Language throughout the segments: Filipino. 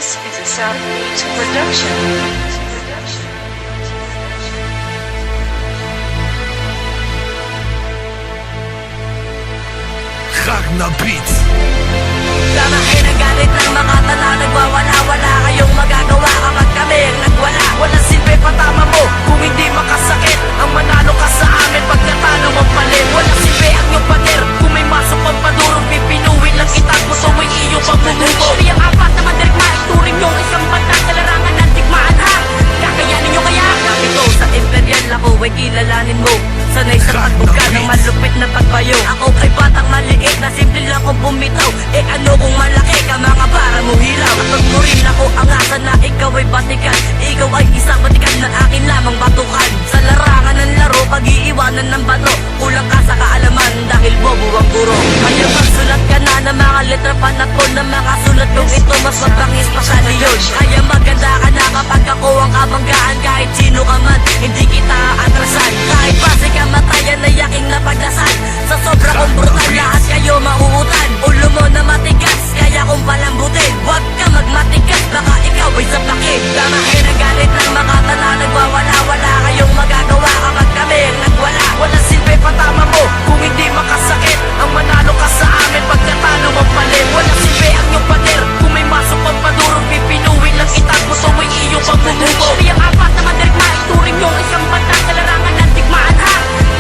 This is a Southbeat production. Ragnar Beats. Lamahin ang galit ng mga tanaw, nagwawala. Wala kayong magagawa kapag kami ang nagwala. Walang silbi patama mo kung hindi makasakit. Ang manalo ka sa amin pag natalo mong palit. Walang silbi ang iyong pader kung may masok pang padurog. Pipinuwin lang kita kung tuwing iyo pang bumubo. Ang apat na mandirigma, ituring yung isang banda sa larangan ng digmaan ha. Kakayanin nyo kaya? Kapito sa imperial ako ay kilalanin mo. Sanay sa pagbuka ng malupit na pagbayo. Ako kay batang maliit na simple lang kong bumitaw. Eh ano kung malaki ka mga para mo hilaw. At magmuril ako ang asa na ikaw ay batikan. Ikaw ay isang batikan na akin lamang batukan. Sa larangan ng laro, pag-iiwanan ng bato. Kulang ka sa kaalaman dahil bobo ang guro. Kaya magsulat ka na ng mga letra panatol. Ng mga sulat kong ito mas mabangis pa sa leon. Kaya maganda ka na kapag ako ang kabanggaan. Kahit sino ka man, hindi kita atrasan. Kahit base ka matayan na yaking napagdasan. Sa sobra kong brutal, lahat kayo mauutan. Ulo mo na matigas, kaya kong palambutin. Huwag ka magmatigas, baka ikaw ay sapakin. Damahin ang galit ng mga tanaw, nagwawala. Wala kayong magagawa kapag kami ang nagwala. Walang silbi patama mo kung hindi makasakit. Ang manalo ka sa amin pag natalo mong palit. Walang silbi ang iyong pader kung may masok pang padurog. Pipinuwin lang kita kung tuwing iyo pang bumubo. Ang apat na mandirigma, ituring yung isang banda sa larangan ng digmaan ha.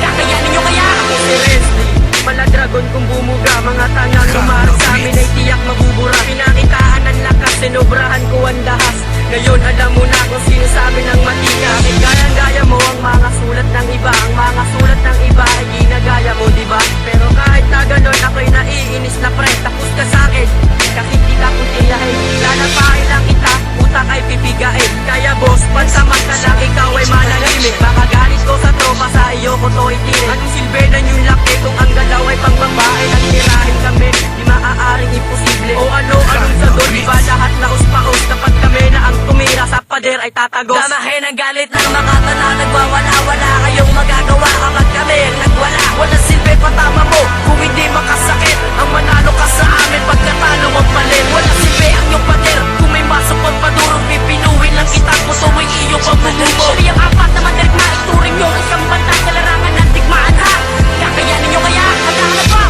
Kakayanin nyo kaya? Ako si Resli, maladragon kung bumuga. Mga tangang lumarang sa amin ay tiyak mabubura. Pinakitaan ng lakas, sinobrahan ko ang dahas. Ngayon alam mo na kung sino sa amin ang matika. Gayang-gaya mo ang mga sulat ng iba. Ang mga sulat ng iba ay ginagaya mo, diba? Pero kahit na ganon, ako'y naiinis na pre. Tapos ka sa'kin, kahit di ka kuntiyahin. Lalapain lang kita, utak ay pipigain. Kaya boss, pansamantalang ikaw ay manahimik. Baka galit ko sa tropa, sa iyo ko to itinit. Anong silbi na yung laki kung ang galaw ay pang babae? At tirahin kami, di maaaring imposible. O ano-anong sa doon, diba lahat na uspaos? Kapag kami na ang tumira sa pader ay tatagos. Damahin ang galit ng mga tanaw, nagwawala. Wala kayong magagawa kapag kami ang nagwala. Walang silbi patama mo kung hindi makasakit. Ang manalo ka sa amin pag natalo mong palit. Walang silbi ang iyong pader kung may masok pang padurog. Pipinuwin lang kita kung tuwing iyo pang bumubo. Ang apat na mandirigma, ituring yung isang banda sa larangan ng digmaan ha. Kakayanin nyo kaya? Handa ka na ba?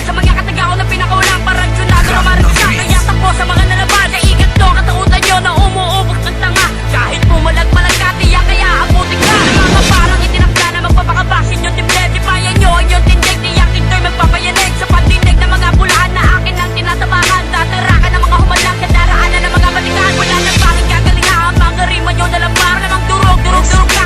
Sa mga katagao na pinakaulang parang tsunami na maragsa. Kaya tapo sa mga nalaban na ikat nyo, katautan nyo na umuubok ng tanga. Kahit pumalag-palag ka, tiyak kaya abutin ka. Mga parang itinakda na magpapakabasin nyo timbre. Dipayan nyo ang iyong tindig, tiyak ito'y magpapayanig. Sa pandinig na mga bulahan na akin ang tinatabakan. Tatarakan ng mga humalang kadaraanan ng mga batikan. Wala nang bakit kagalingaan, mga rima nyo dalang parang namang durog ka.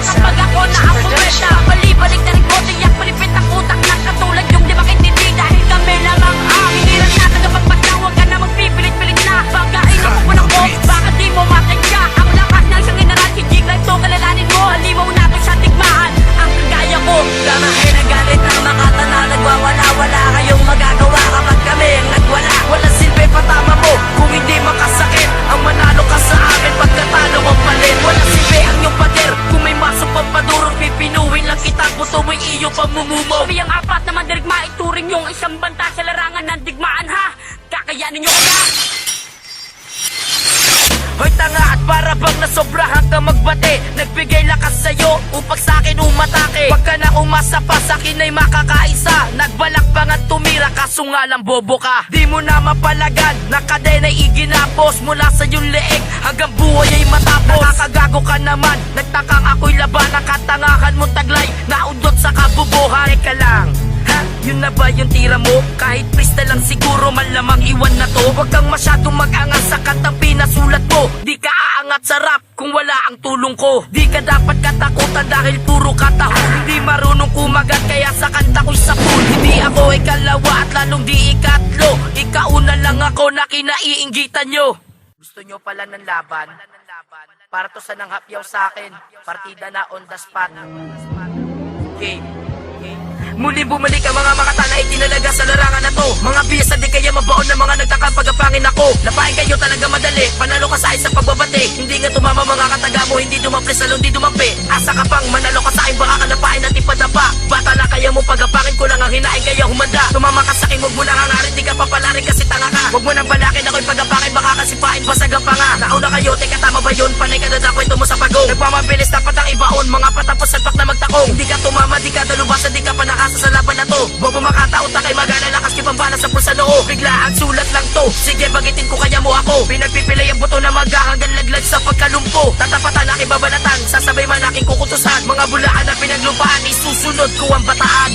Kapag ako na ang pumeta, balibalik na rin ko, tiyak malipit ang utak ng katulad yung di makintindi. Dahil kami lamang ang hiniran natin kapag paglang huwag ka na magpipilit-pilit na. Pagkain ako po ng ko, baka di mo matensya. Ang lakas ng isang general, hindi lang ito kalalanin mo. Halimaw natin sa tigmaan, ang kagaya ko. Damahin ang galit ng mga tanaw, nagwawala. Wala kayong magagawa kapag kami ang nagwala. Walang silbi patama mo kung hindi makasakit. Ang manalo ka sa amin pag natalo mong palit. Walang silbi ang iyong pader kung may masok pang padurog. Pipinuwin lang kita kung tuwing iyo pamumumo. Ang apat na mandirigma, ituring yung isang banta sa larangan ng digmaan ha. Kakayanin nyo kaya? Hoy tanga at para bang nasobrahan ka magbate. Nagbigay lakas sa'yo upang sa'kin umatake. Pagka na umasa pa sa'kin ay makakaisa. Nagbalak pa nga tumira kaso nga lang bobo ka. Di mo na mapalagad, nakadena ay iginapos. Mula sa iyong leeg hanggang buhay ay matapos. Nakakagago ka naman, nagtakang ako'y laban. Nakatangahan mo taglay, naudot sa kabubuhay ka lang. Yun na ba yung tira mo? Kahit pista lang siguro malamang iwan na to. Huwag kang masyadong mag-angat sa kantang pinasulat mo. Di ka aangat sa rap kung wala ang tulong ko. Di ka dapat katakutan dahil puro katahol. Hindi marunong kumagat kaya sa kanta ko'y sapul. Hindi ako ikalawa at lalong di ikatlo. Ikauna lang ako na kinaiinggitan nyo. Gusto nyo pala ng laban? Para to sa nanghapyaw sa akin. Partida na on the spot. Okay. Muling bumalik ang mga makatana itinalaga sa larangan na to. Mga biyas na di kaya mabaon na mga nagtakang pagapangin ako. Lapain kayo talaga madali, panalo ka sa akin sa pagbabate. Hindi nga tumama mga kataga mo, hindi dumapli sa di dumampi. Asa ka pang manalo ka sa akin, baka ka lapain at ipadapa. Bata na kaya mo pagapangin ko lang ang hinain kaya humanda. Tumama ka sa akin, huwag mo nang hangarin, di ka papalarin kasi tanga ka. Huwag mo nang balakin ako'y pagapangin, baka kasi pa pagkain basag ang panga. Nauna kayo, teka tama ba yun? Panay ka na kwento mo sa pagong. Nagmamabilis dapat ang ibaon, mga patapos salpak na magtakong. Hindi ka tumama, di ka dalubasa, di ka panakasa sa laban na to. Bobo makataot na kay magana, lakas kipambala sa pulsa noo. Biglaan sulat lang to, sige bagitin ko kaya mo ako. Pinagpipilay ang buto na maghahanggan laglag sa pagkalumpo. Tatapatan aking babanatan, sasabay man aking kukutusan. Mga bulaan na pinaglupaan, isusunod ko ang bataan.